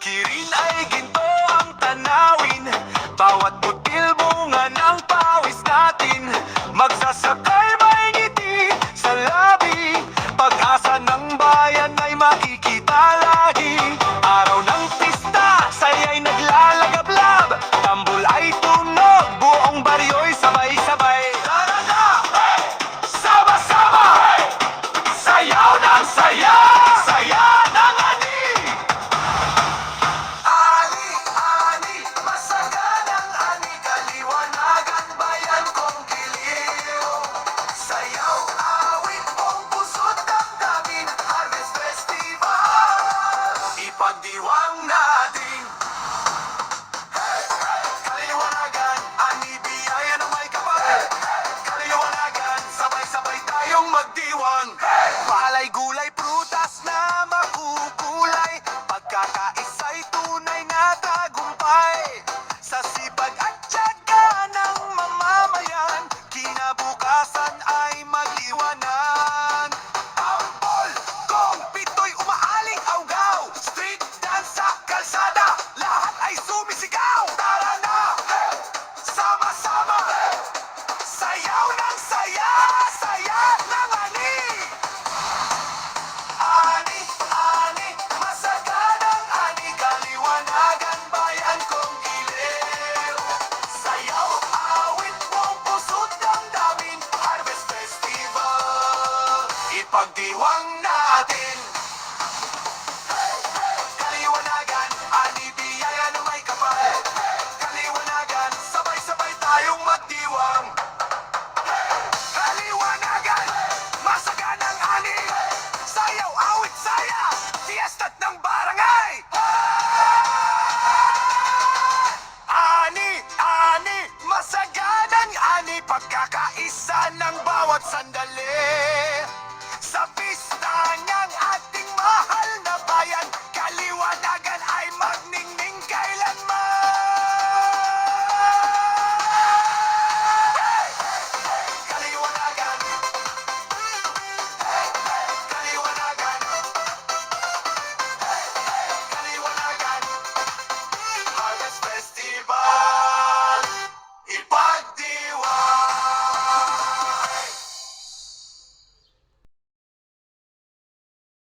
Kirin ay ginto ang tanawin, bawat butil bunga ng pawis natin. Magsasakay may ngiti sa labi, pag-asa ng bayan ay makikita lagi. Araw ng pista, saya'y naglalagablab, tambol ay tunog, buong baryo'y sabay-sabay. Tara na! Sama-sama! Sayaw ng saya! Saya ng ani! Ani, masaganang ani, kaliwanagan bayan kong giliw. Sayaw, awit, buong puso't damdamin, Harvest Festival, ipagdiwang natin. Kaliwanagan, ani, biyaya ng may kapal. Kaliwanagan, sabay-sabay tayong magdiwang. Palay, gulay, prutas na makukulay, pagkakaisa'y tunay na tagumpay. Sa sipag at tiyaga ng mamamayan, kinabukasan ay magliwanan. Ambol, kong pito'y umaaling awgaw, street dance sa kalsada, lahat ay sumisigaw. Tara na, sama-sama, sayaw ng saya, saya ng ani. Ani, masaganang ani, kaliwanagan bayan kong giliw. Sayaw, awit, buong puso't damdamin, Harvest Festival, ipagdiwang natin.